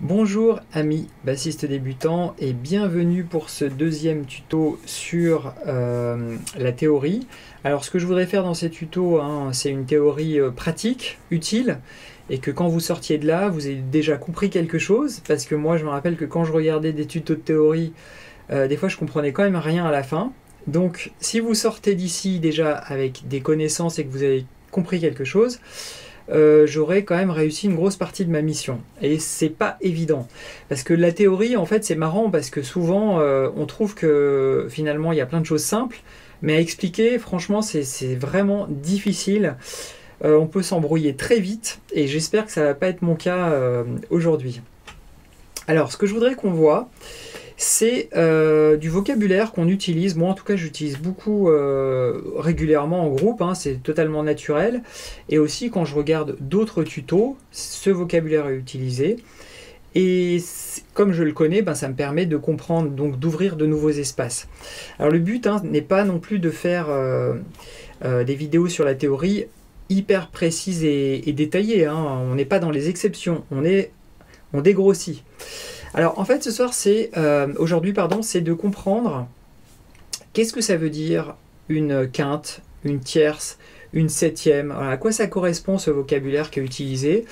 Bonjour amis bassistes débutants et bienvenue pour ce deuxième tuto sur la théorie. Alors ce que je voudrais faire dans ces tutos, c'est une théorie pratique, utile, et que quand vous sortiez de là, vous avez déjà compris quelque chose, parce que moi je me rappelle que quand je regardais des tutos de théorie, des fois je comprenais quand même rien à la fin. Donc si vous sortez d'ici déjà avec des connaissances et que vous avez compris quelque chose, j'aurais quand même réussi une grosse partie de ma mission. Et c'est pas évident. Parce que la théorie, en fait, c'est marrant parce que souvent, on trouve que finalement, il y a plein de choses simples, mais à expliquer, franchement, c'est vraiment difficile. On peut s'embrouiller très vite, et j'espère que ça va pas être mon cas aujourd'hui. Alors, ce que je voudrais qu'on voit, c'est du vocabulaire qu'on utilise. Moi en tout cas j'utilise beaucoup régulièrement en groupe, c'est totalement naturel, et aussi quand je regarde d'autres tutos, ce vocabulaire est utilisé, et comme je le connais, ça me permet de comprendre, donc d'ouvrir de nouveaux espaces. Alors le but n'est pas non plus de faire des vidéos sur la théorie hyper précises et détaillées, on n'est pas dans les exceptions, on dégrossit. Alors en fait ce soir aujourd'hui c'est de comprendre qu'est-ce que ça veut dire une quinte, une tierce, une septième, voilà, à quoi ça correspond ce vocabulaire qui est utilisé,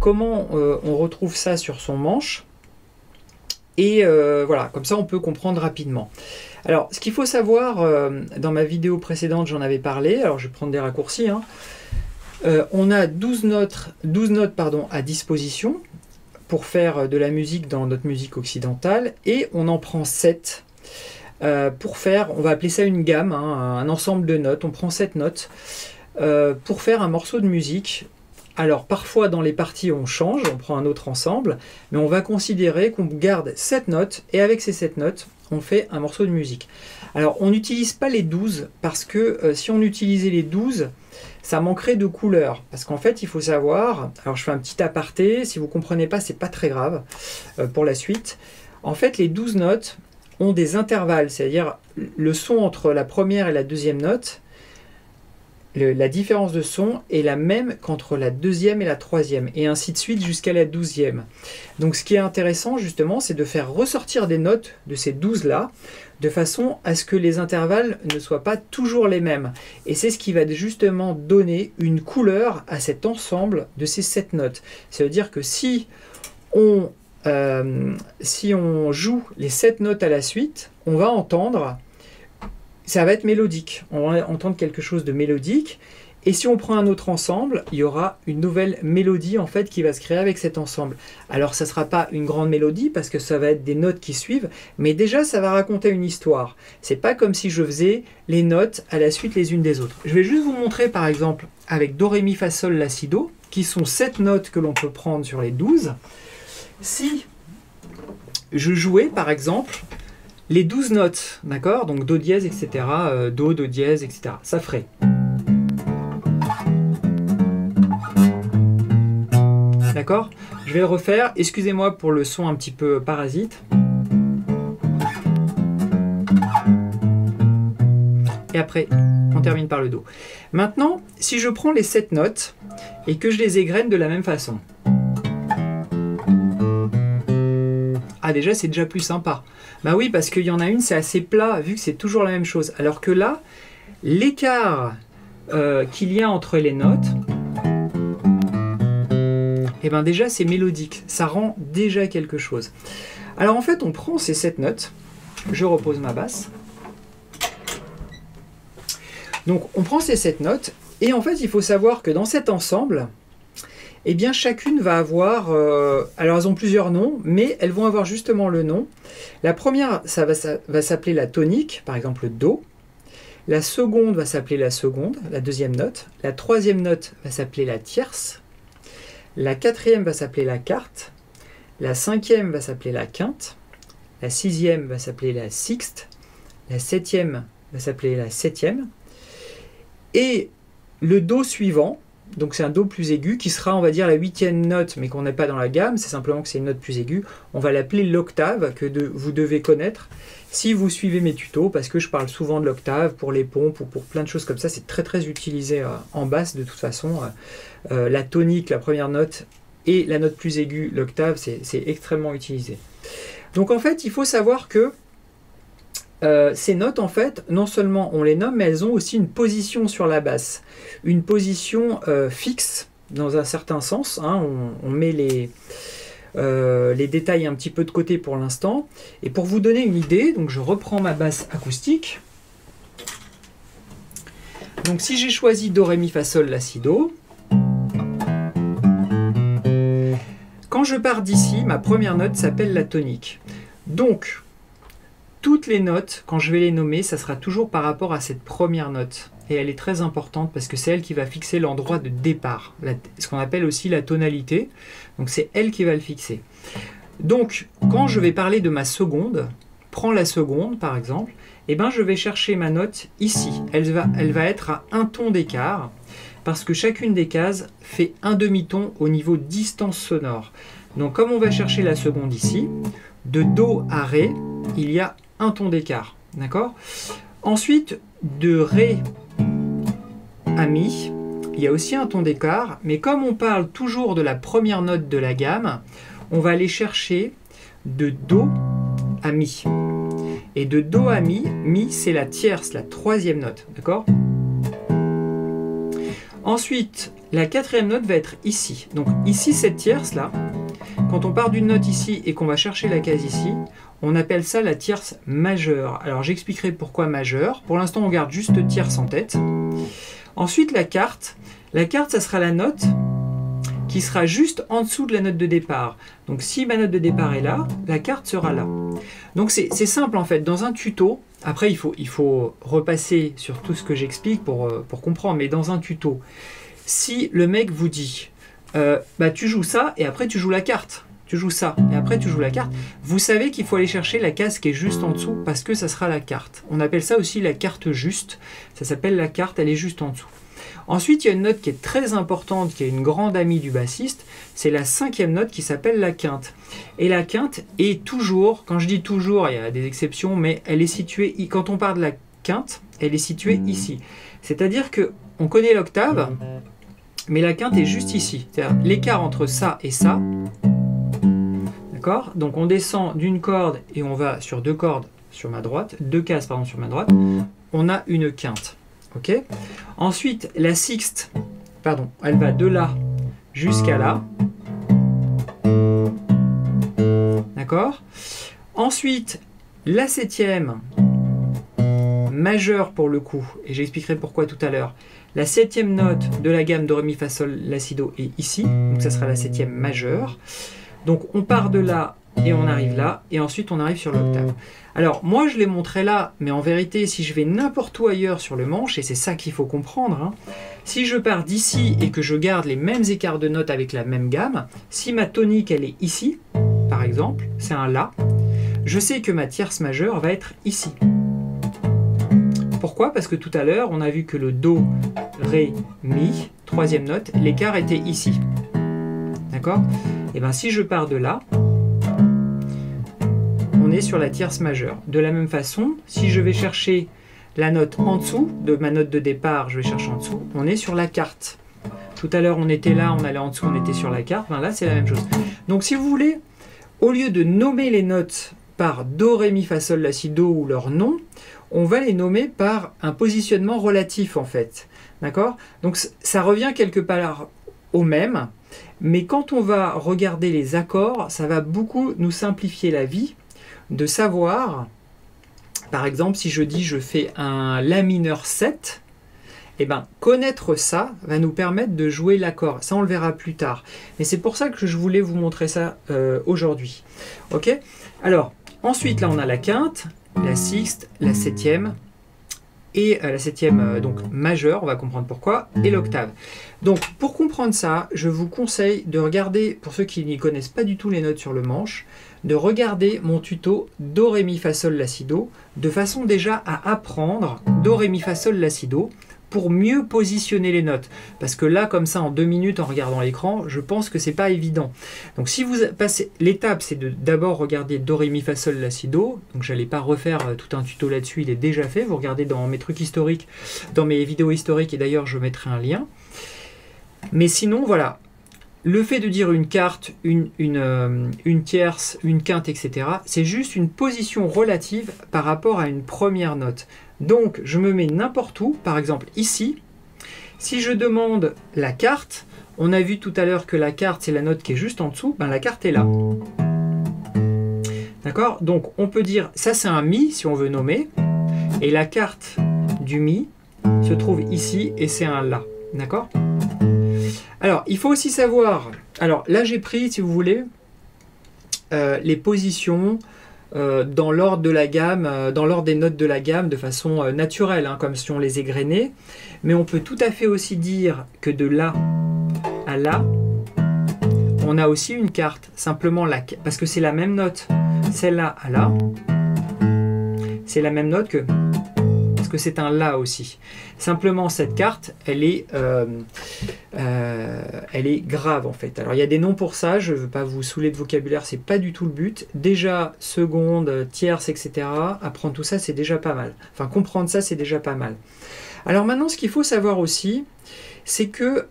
comment on retrouve ça sur son manche, et voilà, comme ça on peut comprendre rapidement. Alors ce qu'il faut savoir, dans ma vidéo précédente j'en avais parlé, alors je vais prendre des raccourcis, on a 12 notes à disposition pour faire de la musique dans notre musique occidentale, et on en prend 7 pour faire, on va appeler ça une gamme, un ensemble de notes. On prend 7 notes pour faire un morceau de musique. Alors parfois dans les parties on change, on prend un autre ensemble, mais on va considérer qu'on garde 7 notes, et avec ces 7 notes on fait un morceau de musique. Alors on n'utilise pas les 12 parce que si on utilisait les 12, ça manquerait de couleurs, parce qu'en fait il faut savoir, alors je fais un petit aparté, si vous ne comprenez pas c'est pas très grave pour la suite. En fait les 12 notes ont des intervalles, c'est-à-dire le son entre la première et la deuxième note, la différence de son est la même qu'entre la deuxième et la troisième, et ainsi de suite jusqu'à la 12e. Donc ce qui est intéressant justement, c'est de faire ressortir des notes de ces 12 là, de façon à ce que les intervalles ne soient pas toujours les mêmes. Et c'est ce qui va justement donner une couleur à cet ensemble de ces 7 notes. Ça veut dire que si on joue les 7 notes à la suite, on va entendre, ça va être mélodique. On va entendre quelque chose de mélodique. Et si on prend un autre ensemble, il y aura une nouvelle mélodie en fait qui va se créer avec cet ensemble. Alors ça ne sera pas une grande mélodie parce que ça va être des notes qui suivent, mais déjà ça va raconter une histoire. C'est pas comme si je faisais les notes à la suite les unes des autres. Je vais juste vous montrer par exemple avec Do, Ré, Mi, Fa, Sol, La, Si, Do, qui sont 7 notes que l'on peut prendre sur les 12. Si je jouais par exemple les 12 notes, d'accord, donc Do dièse, etc., Do, Do dièse, etc., ça ferait... D'accord? Je vais le refaire. Excusez-moi pour le son un petit peu parasite. Et après, on termine par le Do. Maintenant, si je prends les 7 notes et que je les égrène de la même façon. Ah, déjà, c'est déjà plus sympa. Bah oui, parce qu'il y en a une, c'est assez plat, vu que c'est toujours la même chose. Alors que là, l'écart qu'il y a entre les notes... et bien déjà c'est mélodique, ça rend déjà quelque chose. Alors en fait on prend ces 7 notes, je repose ma basse, donc on prend ces 7 notes, et en fait il faut savoir que dans cet ensemble, eh bien chacune va avoir, alors elles ont plusieurs noms, mais elles vont avoir justement le nom. La première ça va s'appeler la tonique, par exemple Do. La seconde va s'appeler la seconde, la deuxième note. La troisième note va s'appeler la tierce. La quatrième va s'appeler la quarte, la cinquième va s'appeler la quinte, la sixième va s'appeler la sixte, la septième va s'appeler la septième, et le Do suivant, donc c'est un Do plus aigu, qui sera on va dire la 8e note, mais qu'on n'est pas dans la gamme, c'est simplement que c'est une note plus aiguë, on va l'appeler l'octave, que vous devez connaître si vous suivez mes tutos, parce que je parle souvent de l'octave pour les pompes ou pour plein de choses comme ça, c'est très utilisé en basse de toute façon. La tonique, la première note, et la note plus aiguë, l'octave, c'est extrêmement utilisé. Donc en fait, il faut savoir que ces notes, en fait, non seulement on les nomme, mais elles ont aussi une position sur la basse. Une position fixe, dans un certain sens. Hein, on met les détails un petit peu de côté pour l'instant. Et pour vous donner une idée, donc je reprends ma basse acoustique. Donc si j'ai choisi Do, Ré, Mi, Fa, Sol, La, Si, Do, quand je pars d'ici, ma première note s'appelle la tonique. Donc, toutes les notes, quand je vais les nommer, ça sera toujours par rapport à cette première note. Et elle est très importante parce que c'est elle qui va fixer l'endroit de départ, ce qu'on appelle aussi la tonalité. Donc c'est elle qui va le fixer. Donc, quand je vais parler de ma seconde, prends la seconde par exemple, et ben je vais chercher ma note ici. Elle va être à un ton d'écart, parce que chacune des cases fait un demi-ton au niveau distance sonore. Donc comme on va chercher la seconde ici, de Do à Ré, il y a un ton d'écart. D'accord ? Ensuite, de Ré à Mi, il y a aussi un ton d'écart, mais comme on parle toujours de la première note de la gamme, on va aller chercher de Do à Mi. Et de Do à Mi, Mi c'est la tierce, la troisième note. D'accord ? Ensuite, la quatrième note va être ici. Donc ici, cette tierce là, quand on part d'une note ici et qu'on va chercher la case ici, on appelle ça la tierce majeure. Alors j'expliquerai pourquoi majeure. Pour l'instant, on garde juste tierce en tête. Ensuite, la carte. La carte, ça sera la note qui sera juste en dessous de la note de départ. Donc si ma note de départ est là, la carte sera là. Donc c'est simple en fait. Dans un tuto, après il faut repasser sur tout ce que j'explique pour comprendre, mais dans un tuto, si le mec vous dit bah, tu joues ça et après tu joues la carte, tu joues ça et après tu joues la carte, vous savez qu'il faut aller chercher la case qui est juste en dessous parce que ça sera la carte. On appelle ça aussi la carte juste, ça s'appelle la carte, elle est juste en dessous. Ensuite, il y a une note qui est très importante, qui est une grande amie du bassiste, c'est la cinquième note qui s'appelle la quinte. Et la quinte est toujours, quand je dis toujours, il y a des exceptions, mais elle est située, quand on parle de la quinte, elle est située ici. C'est-à-dire qu'on connaît l'octave, mais la quinte est juste ici. C'est-à-dire l'écart entre ça et ça. D'accord ? Donc on descend d'une corde et on va sur deux cordes sur ma droite, deux cases pardon sur ma droite, on a une quinte. Ok. Ensuite, la sixte, pardon, elle va de là jusqu'à là. D'accord. Ensuite, la septième, majeure pour le coup, et j'expliquerai pourquoi tout à l'heure. La septième note de la gamme Do, Ré, Mi, Fa, Sol, La, Si, Do est ici, donc ça sera la septième majeure. Donc on part de là et on arrive là, et ensuite on arrive sur l'octave. Alors moi je l'ai montré là, mais en vérité si je vais n'importe où ailleurs sur le manche, et c'est ça qu'il faut comprendre, hein, si je pars d'ici et que je garde les mêmes écarts de notes avec la même gamme, si ma tonique elle est ici, par exemple, c'est un La, je sais que ma tierce majeure va être ici. Pourquoi ? Parce que tout à l'heure on a vu que le Do, Ré, Mi, troisième note, l'écart était ici. D'accord ? Et bien si je pars de là, on est sur la tierce majeure. De la même façon, si je vais chercher la note en dessous de ma note de départ, je vais chercher en dessous, on est sur la carte. Tout à l'heure on était là, on allait en dessous, on était sur la carte, ben là c'est la même chose. Donc si vous voulez, au lieu de nommer les notes par Do, Ré, Mi, Fa, Sol, La, Si, Do ou leur nom, on va les nommer par un positionnement relatif en fait. D'accord ? Donc ça revient quelque part au même, mais quand on va regarder les accords, ça va beaucoup nous simplifier la vie de savoir, par exemple, si je dis je fais un La mineur 7, eh ben, connaître ça va nous permettre de jouer l'accord. Ça, on le verra plus tard. Mais c'est pour ça que je voulais vous montrer ça aujourd'hui. Ok ? Alors, ensuite, là, on a la quinte, la sixte, la septième, et la septième donc majeure, on va comprendre pourquoi, et l'octave. Donc pour comprendre ça, je vous conseille de regarder, pour ceux qui n'y connaissent pas du tout les notes sur le manche, de regarder mon tuto Do, Ré, Mi, Fa, Sol, La, Si, Do, de façon déjà à apprendre Do, Ré, Mi, Fa, Sol, La, Si, Do, pour mieux positionner les notes. Parce que là, comme ça, en 2 minutes, en regardant l'écran, je pense que c'est pas évident. Donc si vous passez, l'étape, c'est de d'abord regarder Do, Ré, Mi, Fa, Sol, La, Si, Do. Donc j'allais pas refaire tout un tuto là-dessus, il est déjà fait. Vous regardez dans mes trucs historiques, dans mes vidéos historiques, et d'ailleurs je mettrai un lien. Mais sinon, voilà. le fait de dire une quarte, une tierce, une quinte, etc., c'est juste une position relative par rapport à une première note. Donc, je me mets n'importe où, par exemple ici. Si je demande la quarte, on a vu tout à l'heure que la quarte, c'est la note qui est juste en dessous, ben la quarte est là. D'accord? Donc, on peut dire, ça c'est un Mi, si on veut nommer, et la quarte du Mi se trouve ici, et c'est un La. D'accord? Alors, il faut aussi savoir, alors là j'ai pris, si vous voulez, les positions dans l'ordre de la gamme, dans l'ordre des notes de la gamme de façon naturelle, hein, comme si on les égrenait. Mais on peut tout à fait aussi dire que de là à là, on a aussi une carte, simplement là, parce que c'est la même note. Celle-là à là, c'est la même note que... que c'est un La aussi. Simplement, cette carte, elle est grave en fait. Alors, il y a des noms pour ça, je ne veux pas vous saouler de vocabulaire, c'est pas du tout le but. Déjà, seconde, tierce, etc. Apprendre tout ça, c'est déjà pas mal. Enfin, comprendre ça, c'est déjà pas mal. Alors maintenant, ce qu'il faut savoir aussi, c'est que,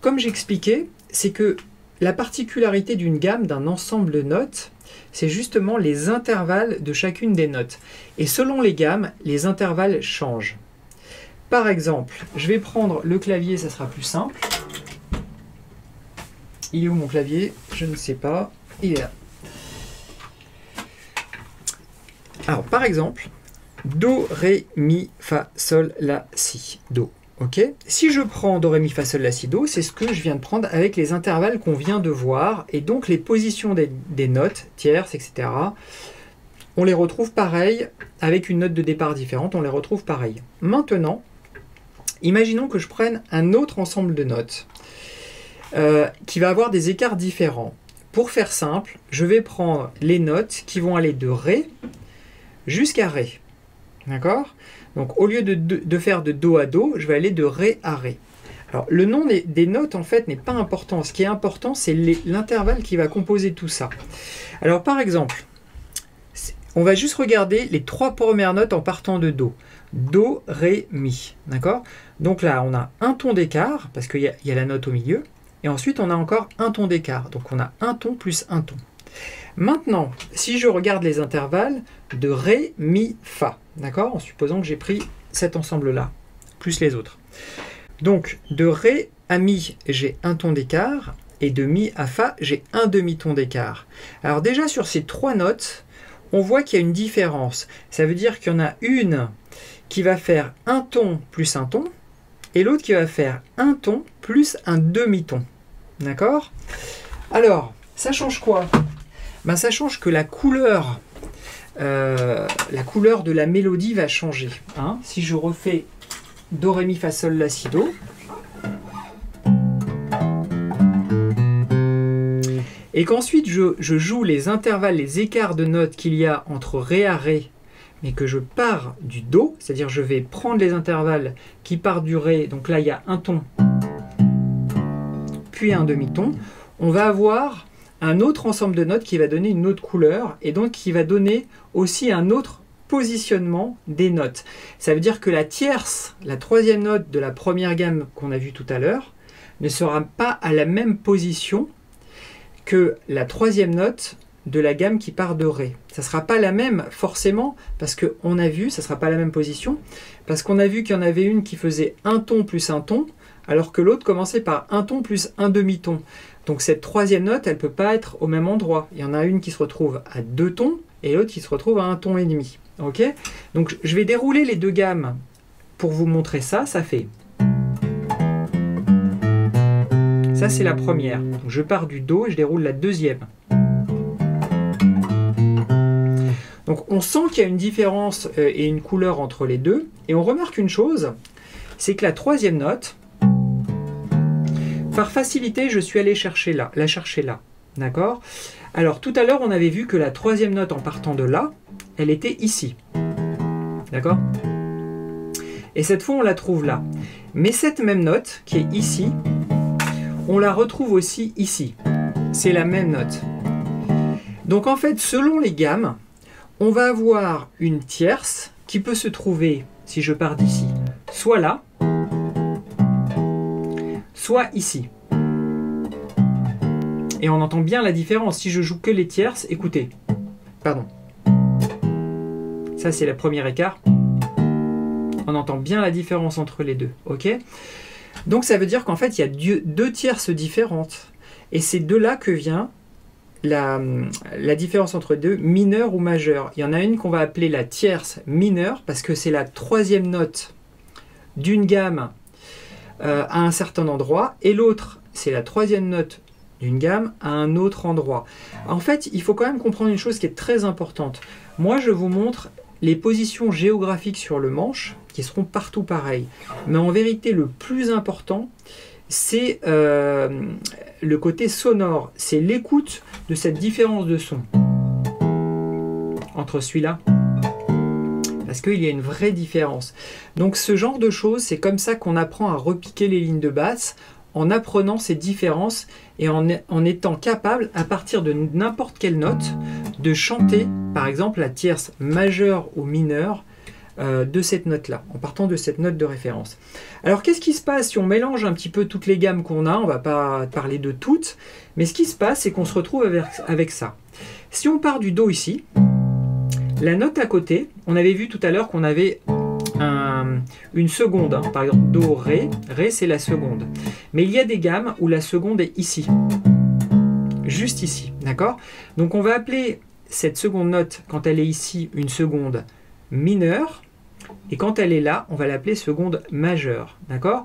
comme j'expliquais, c'est que la particularité d'une gamme, d'un ensemble de notes, c'est justement les intervalles de chacune des notes. Et selon les gammes, les intervalles changent. Par exemple, je vais prendre le clavier, ça sera plus simple. Il est où mon clavier? Je ne sais pas. Il est là. Alors, par exemple, Do, Ré, Mi, Fa, Sol, La, Si, Do. Ok. Si je prends Do, Ré, Mi, Fa, Sol, La, Si, Do, c'est ce que je viens de prendre avec les intervalles qu'on vient de voir, et donc les positions des notes, tierces, etc. On les retrouve pareil, avec une note de départ différente, on les retrouve pareil. Maintenant, imaginons que je prenne un autre ensemble de notes, qui va avoir des écarts différents. Pour faire simple, je vais prendre les notes qui vont aller de Ré jusqu'à Ré. D'accord? Donc, au lieu de faire de Do à Do, je vais aller de Ré à Ré. Alors, le nom des notes, en fait, n'est pas important. Ce qui est important, c'est l'intervalle qui va composer tout ça. Alors, par exemple, on va juste regarder les trois premières notes en partant de Do. Do, Ré, Mi. D'accord? Donc là, on a un ton d'écart, parce qu'il y a la note au milieu. Et ensuite, on a encore un ton d'écart. Donc, on a un ton plus un ton. Maintenant, si je regarde les intervalles de Ré, Mi, Fa, d'accord, en supposant que j'ai pris cet ensemble-là, plus les autres. Donc, de Ré à Mi, j'ai un ton d'écart, et de Mi à Fa, j'ai un demi-ton d'écart. Alors déjà, sur ces trois notes, on voit qu'il y a une différence. Ça veut dire qu'il y en a une qui va faire un ton plus un ton, et l'autre qui va faire un ton plus un demi-ton. D'accord? Alors, ça change quoi? Ben, ça change que la couleur de la mélodie va changer. Hein? Si je refais Do, Ré, Mi, Fa, Sol, La, Si, Do, et qu'ensuite je joue les intervalles, les écarts de notes qu'il y a entre Ré à Ré, mais que je pars du Do, c'est-à-dire je vais prendre les intervalles qui partent du Ré, donc là il y a un ton, puis un demi-ton, on va avoir un autre ensemble de notes qui va donner une autre couleur, et donc qui va donner aussi un autre positionnement des notes. Ça veut dire que la tierce, la troisième note de la première gamme qu'on a vue tout à l'heure, ne sera pas à la même position que la troisième note de la gamme qui part de Ré. Ça ne sera pas la même forcément, parce qu'on a vu, ça ne sera pas la même position, parce qu'on a vu qu'il y en avait une qui faisait un ton plus un ton, alors que l'autre commençait par un ton plus un demi-ton. Donc cette troisième note, elle ne peut pas être au même endroit. Il y en a une qui se retrouve à deux tons, et l'autre qui se retrouve à un ton et demi. Ok? Donc je vais dérouler les deux gammes pour vous montrer ça. Ça fait... Ça, c'est la première. Donc, je pars du Do et je déroule la deuxième. Donc, on sent qu'il y a une différence et une couleur entre les deux. Et on remarque une chose, c'est que la troisième note, par facilité, je suis allé la chercher là. D'accord? Alors, tout à l'heure, on avait vu que la troisième note en partant de là, elle était ici. D'accord? Et cette fois, on la trouve là. Mais cette même note, qui est ici, on la retrouve aussi ici. C'est la même note. Donc en fait, selon les gammes, on va avoir une tierce qui peut se trouver, si je pars d'ici, soit là, soit ici. Et on entend bien la différence. Si je joue que les tierces, écoutez. Pardon. Ça, c'est le premier écart. On entend bien la différence entre les deux. Ok? Donc, ça veut dire qu'en fait, il y a deux tierces différentes. Et c'est de là que vient la différence entre deux, mineur ou majeur. Il y en a une qu'on va appeler la tierce mineure, parce que c'est la troisième note d'une gamme à un certain endroit. Et l'autre, c'est la troisième note d'une gamme à un autre endroit. En fait, il faut quand même comprendre une chose qui est très importante. Moi, je vous montre les positions géographiques sur le manche, qui seront partout pareilles. Mais en vérité, le plus important, c'est le côté sonore. C'est l'écoute de cette différence de son entre celui-là. Parce qu'il y a une vraie différence. Donc ce genre de choses, c'est comme ça qu'on apprend à repiquer les lignes de basse, en apprenant ces différences et en étant capable, à partir de n'importe quelle note, de chanter, par exemple, la tierce majeure ou mineure de cette note-là, en partant de cette note de référence. Alors, qu'est-ce qui se passe si on mélange un petit peu toutes les gammes qu'on a? On ne va pas parler de toutes, mais ce qui se passe, c'est qu'on se retrouve avec ça. Si on part du Do ici, la note à côté, on avait vu tout à l'heure qu'on avait une seconde, hein. Par exemple Do, Ré, Ré c'est la seconde. Mais il y a des gammes où la seconde est ici, juste ici, d'accord? Donc on va appeler cette seconde note, quand elle est ici, une seconde mineure, et quand elle est là, on va l'appeler seconde majeure, d'accord?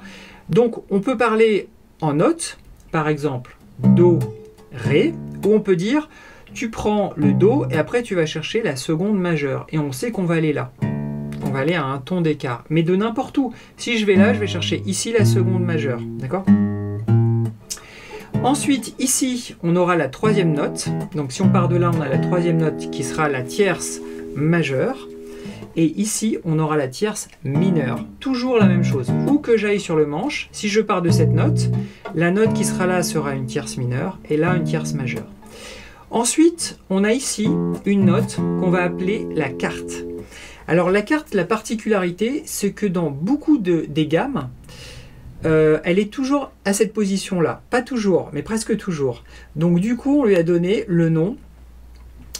Donc on peut parler en notes, par exemple Do, Ré, ou on peut dire tu prends le Do et après tu vas chercher la seconde majeure, et on sait qu'on va aller là. On va aller à un ton d'écart, mais de n'importe où. Si je vais là, je vais chercher ici la seconde majeure, d'accord? Ensuite, ici, on aura la troisième note. Donc si on part de là, on a la troisième note qui sera la tierce majeure. Et ici, on aura la tierce mineure. Toujours la même chose. Où que j'aille sur le manche, si je pars de cette note, la note qui sera là sera une tierce mineure, et là, une tierce majeure. Ensuite, on a ici une note qu'on va appeler la quarte. Alors la quarte, la particularité, c'est que dans beaucoup des gammes, elle est toujours à cette position-là. Pas toujours, mais presque toujours. Donc du coup, on lui a donné le nom.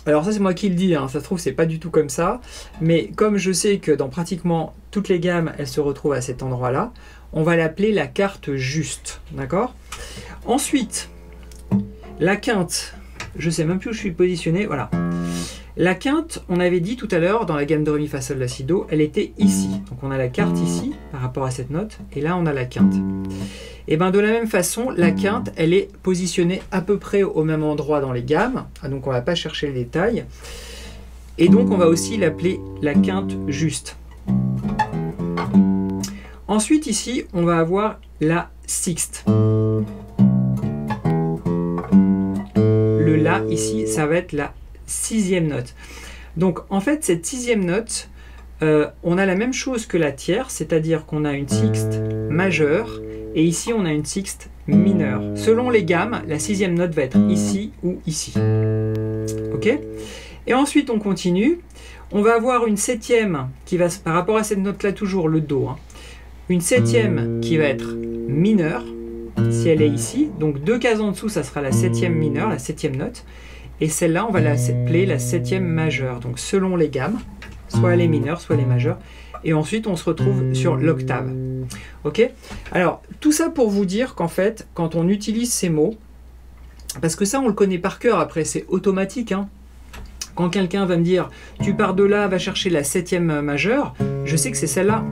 Alors ça, c'est moi qui le dis, hein. Ça se trouve, c'est pas du tout comme ça. Mais comme je sais que dans pratiquement toutes les gammes, elle se retrouve à cet endroit-là, on va l'appeler la quarte juste. D'accord? Ensuite, la quinte, je sais même plus où je suis positionné, voilà. La quinte, on avait dit tout à l'heure, dans la gamme de Ré, Mi, Fa, Sol, La, Si, Do, elle était ici. Donc on a la quarte ici, par rapport à cette note, et là on a la quinte. Et bien de la même façon, la quinte, elle est positionnée à peu près au même endroit dans les gammes, donc on ne va pas chercher les détails. Et donc on va aussi l'appeler la quinte juste. Ensuite ici, on va avoir la sixte. Le La ici, ça va être la sixième note. Donc en fait cette sixième note, on a la même chose que la tierce, c'est-à-dire qu'on a une sixte majeure et ici on a une sixte mineure. Selon les gammes, la sixième note va être ici ou ici. Ok? Et ensuite on continue. On va avoir une septième qui va, par rapport à cette note-là toujours, le Do, hein, une septième qui va être mineure, si elle est ici. Donc deux cases en dessous, ça sera la septième mineure, la septième note. Et celle-là, on va l'appeler la septième majeure. Donc selon les gammes, soit elle est mineure, soit elle est majeure. Et ensuite, on se retrouve sur l'octave. Ok? Alors, tout ça pour vous dire qu'en fait, quand on utilise ces mots, parce que ça, on le connaît par cœur, après, c'est automatique, hein. Quand quelqu'un va me dire, tu pars de là, va chercher la septième majeure, je sais que c'est celle-là.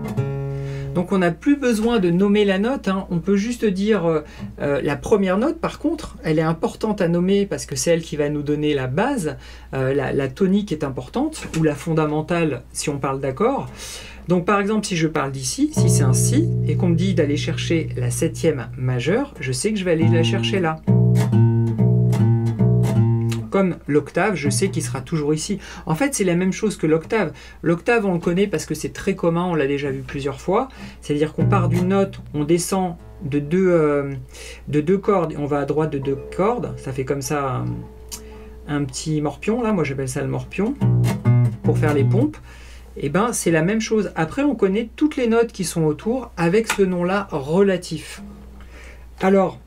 Donc on n'a plus besoin de nommer la note, hein. On peut juste dire la première note, par contre, elle est importante à nommer parce que c'est elle qui va nous donner la base, la tonique est importante, ou la fondamentale si on parle d'accord. Donc par exemple, si je parle d'ici, si c'est un Si, et qu'on me dit d'aller chercher la septième majeure, je sais que je vais aller la chercher là. Comme l'octave, je sais qu'il sera toujours ici. En fait, c'est la même chose que l'octave. L'octave, on le connaît parce que c'est très commun, on l'a déjà vu plusieurs fois. C'est-à-dire qu'on part d'une note, on descend de deux cordes, et on va à droite de deux cordes. Ça fait comme ça un petit morpion, là, moi j'appelle ça le morpion, pour faire les pompes. Et ben c'est la même chose. Après, on connaît toutes les notes qui sont autour avec ce nom-là relatif. Alors,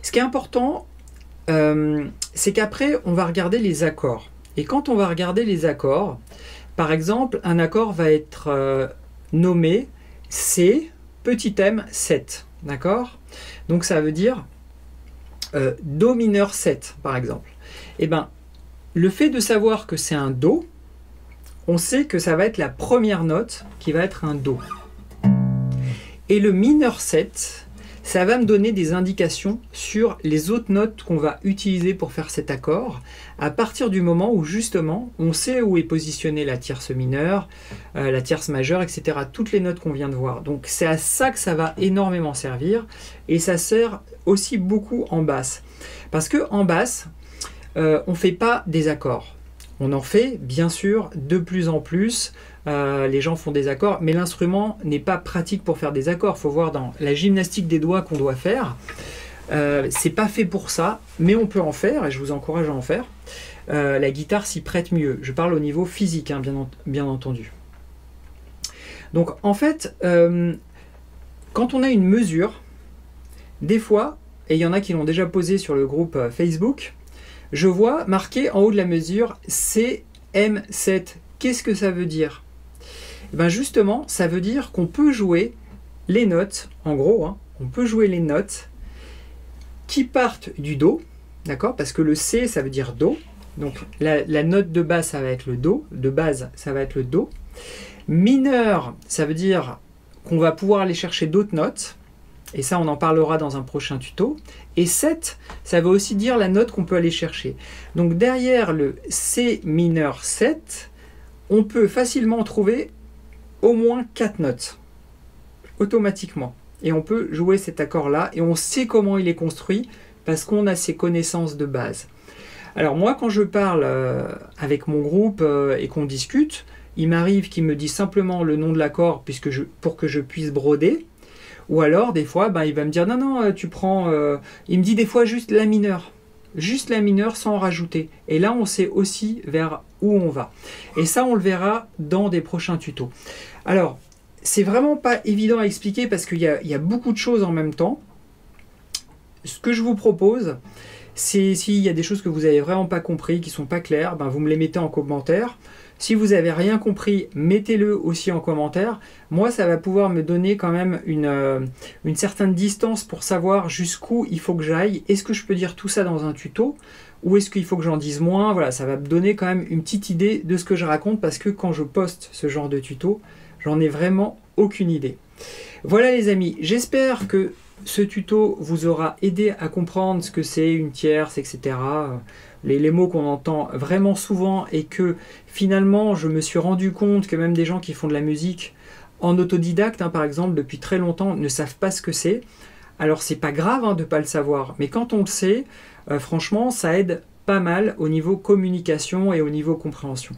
ce qui est important, c'est qu'après, on va regarder les accords. Et quand on va regarder les accords, par exemple, un accord va être nommé C, petit m, 7. D'accord? Donc ça veut dire Do mineur 7, par exemple. Et bien, le fait de savoir que c'est un Do, on sait que ça va être la première note qui va être un Do. Et le mineur 7, ça va me donner des indications sur les autres notes qu'on va utiliser pour faire cet accord, à partir du moment où justement on sait où est positionnée la tierce mineure, la tierce majeure, etc. Toutes les notes qu'on vient de voir. Donc c'est à ça que ça va énormément servir, et ça sert aussi beaucoup en basse. Parce que en basse, on ne fait pas des accords. On en fait, bien sûr, de plus en plus. Les gens font des accords, mais l'instrument n'est pas pratique pour faire des accords. Il faut voir dans la gymnastique des doigts qu'on doit faire. C'est pas fait pour ça, mais on peut en faire, et je vous encourage à en faire. La guitare s'y prête mieux. Je parle au niveau physique, hein, bien entendu. Donc, en fait, quand on a une mesure, des fois, et il y en a qui l'ont déjà posé sur le groupe Facebook, je vois marqué en haut de la mesure CM7. Qu'est-ce que ça veut dire? Et bien justement, ça veut dire qu'on peut jouer les notes, en gros, hein, on peut jouer les notes qui partent du Do, d'accord? Parce que le C, ça veut dire Do. Donc la note de base, ça va être le Do. De base, ça va être le Do. Mineur, ça veut dire qu'on va pouvoir aller chercher d'autres notes. Et ça, on en parlera dans un prochain tuto. Et 7, ça veut aussi dire la note qu'on peut aller chercher. Donc derrière le C mineur 7, on peut facilement trouver au moins 4 notes, automatiquement. Et on peut jouer cet accord-là, et on sait comment il est construit, parce qu'on a ses connaissances de base. Alors moi, quand je parle avec mon groupe et qu'on discute, il m'arrive qu'il me dise simplement le nom de l'accord pour que je puisse broder. Ou alors, des fois, il va me dire, non, tu prends... il me dit des fois juste la mineure. Juste la mineure sans en rajouter. Et là, on sait aussi vers où on va. Et ça, on le verra dans des prochains tutos. Alors, c'est vraiment pas évident à expliquer parce qu'il y a beaucoup de choses en même temps. Ce que je vous propose, c'est s'il y a des choses que vous n'avez vraiment pas compris, qui ne sont pas claires, vous me les mettez en commentaire. Si vous n'avez rien compris, mettez-le aussi en commentaire. Moi, ça va pouvoir me donner quand même une certaine distance pour savoir jusqu'où il faut que j'aille. Est-ce que je peux dire tout ça dans un tuto? Ou est-ce qu'il faut que j'en dise moins? Voilà, ça va me donner quand même une petite idée de ce que je raconte, parce que quand je poste ce genre de tuto, j'en ai vraiment aucune idée. Voilà les amis, j'espère que ce tuto vous aura aidé à comprendre ce que c'est une tierce, etc. Les mots qu'on entend vraiment souvent, et que finalement je me suis rendu compte que même des gens qui font de la musique en autodidacte, par exemple, depuis très longtemps, ne savent pas ce que c'est. Alors c'est pas grave de ne pas le savoir, mais quand on le sait, franchement ça aide pas mal au niveau communication et au niveau compréhension.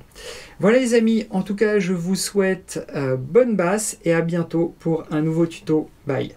Voilà les amis, en tout cas je vous souhaite bonne basse et à bientôt pour un nouveau tuto. Bye.